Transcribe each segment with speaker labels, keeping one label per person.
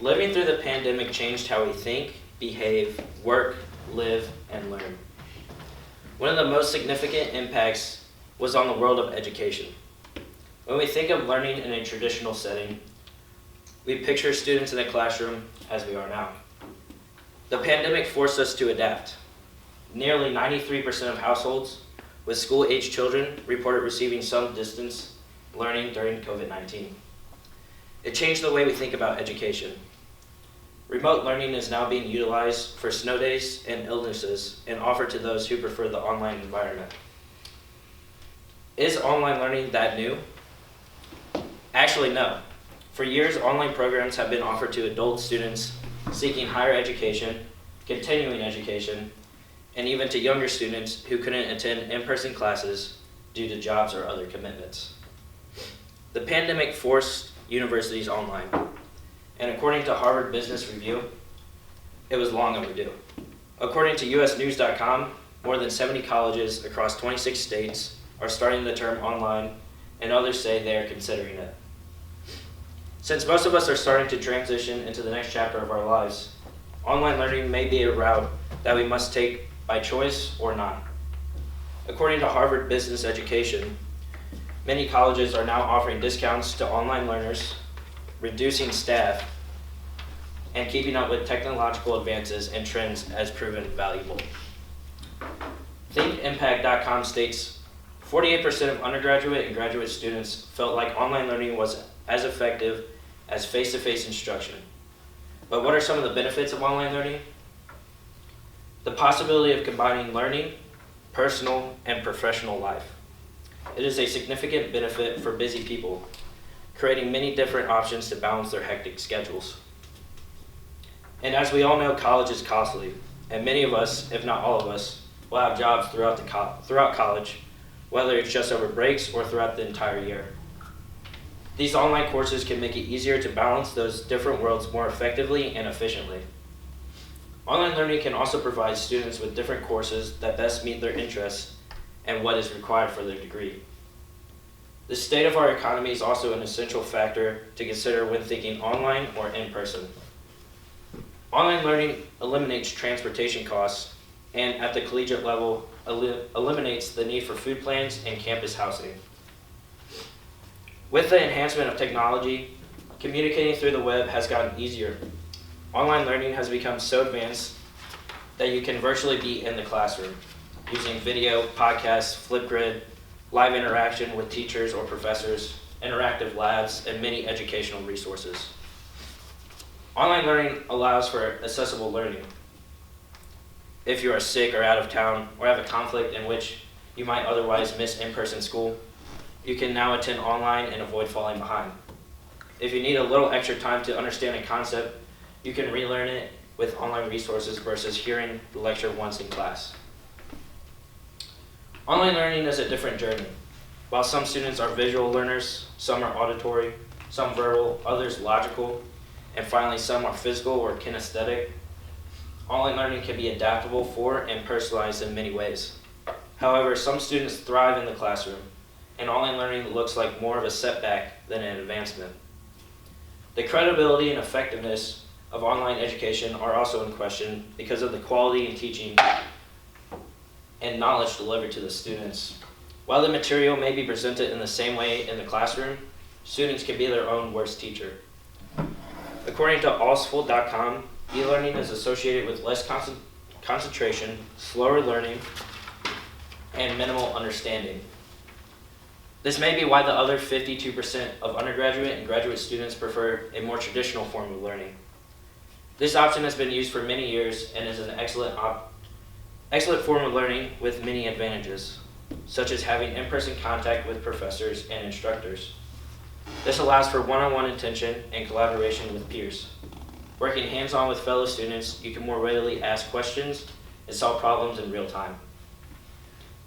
Speaker 1: Living through the pandemic changed how we think, behave, work, live, and learn. One of the most significant impacts was on the world of education. When we think of learning in a traditional setting, we picture students in a classroom as we are now. The pandemic forced us to adapt. Nearly 93% of households with school-aged children reported receiving some distance learning during COVID-19. It changed the way we think about education. Remote learning is now being utilized for snow days and illnesses and offered to those who prefer the online environment. Is online learning that new? Actually, no. For years, online programs have been offered to adult students seeking higher education, continuing education, and even to younger students who couldn't attend in-person classes due to jobs or other commitments. The pandemic forced universities online, and according to Harvard Business Review, it was long overdue. According to usnews.com, more than 70 colleges across 26 states are starting the term online, and others say they are considering it. Since most of us are starting to transition into the next chapter of our lives, online learning may be a route that we must take by choice or not. According to Harvard Business Education, many colleges are now offering discounts to online learners, reducing staff, and keeping up with technological advances and trends as proven valuable. ThinkImpact.com states 48% of undergraduate and graduate students felt like online learning was as effective as face-to-face instruction. But what are some of the benefits of online learning? The possibility of combining learning, personal, and professional life. It is a significant benefit for busy people, creating many different options to balance their hectic schedules. And as we all know, college is costly, and many of us, if not all of us, will have jobs throughout college, whether it's just over breaks or throughout the entire year. These online courses can make it easier to balance those different worlds more effectively and efficiently. Online learning can also provide students with different courses that best meet their interests and what is required for their degree. The state of our economy is also an essential factor to consider when thinking online or in person. Online learning eliminates transportation costs and at the collegiate level eliminates the need for food plans and campus housing. With the enhancement of technology, communicating through the web has gotten easier. Online learning has become so advanced that you can virtually be in the classroom using video, podcasts, Flipgrid, live interaction with teachers or professors, interactive labs, and many educational resources. Online learning allows for accessible learning. If you are sick or out of town or have a conflict in which you might otherwise miss in-person school, you can now attend online and avoid falling behind. If you need a little extra time to understand a concept, you can relearn it with online resources versus hearing the lecture once in class. Online learning is a different journey. While some students are visual learners, some are auditory, some verbal, others logical, and finally some are physical or kinesthetic, online learning can be adaptable for and personalized in many ways. However, some students thrive in the classroom, and online learning looks like more of a setback than an advancement. The credibility and effectiveness of online education are also in question because of the quality in teaching and knowledge delivered to the students. While the material may be presented in the same way in the classroom, students can be their own worst teacher. According to allsful.com, e-learning is associated with less concentration, slower learning, and minimal understanding. This may be why the other 52% of undergraduate and graduate students prefer a more traditional form of learning. This option has been used for many years and is an excellent form of learning with many advantages, such as having in-person contact with professors and instructors. This allows for one-on-one attention and collaboration with peers. Working hands-on with fellow students, you can more readily ask questions and solve problems in real time.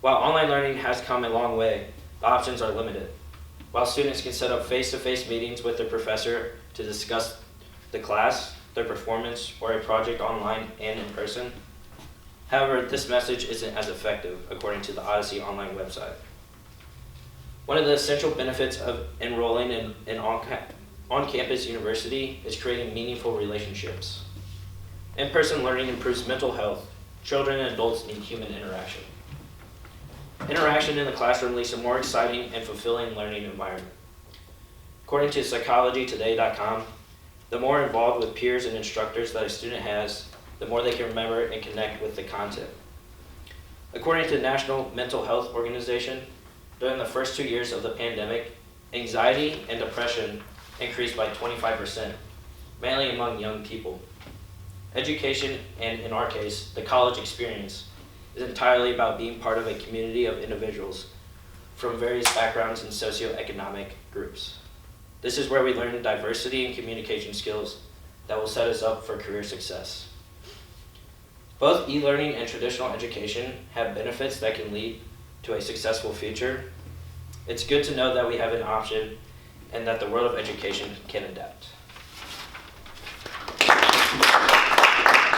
Speaker 1: While online learning has come a long way, the options are limited. While students can set up face-to-face meetings with their professor to discuss the class, their performance, or a project online and in person, however, this message isn't as effective, according to the Odyssey Online website. One of the essential benefits of enrolling in on-campus university is creating meaningful relationships. In-person learning improves mental health. Children and adults need human interaction. Interaction in the classroom leads to more exciting and fulfilling learning environment. According to psychologytoday.com, the more involved with peers and instructors that a student has, the more they can remember and connect with the content. According to the National Mental Health Organization, during the first 2 years of the pandemic, anxiety and depression increased by 25%, mainly among young people. Education, and in our case, the college experience, is entirely about being part of a community of individuals from various backgrounds and socioeconomic groups. This is where we learn diversity and communication skills that will set us up for career success. Both e-learning and traditional education have benefits that can lead to a successful future. It's good to know that we have an option and that the world of education can adapt.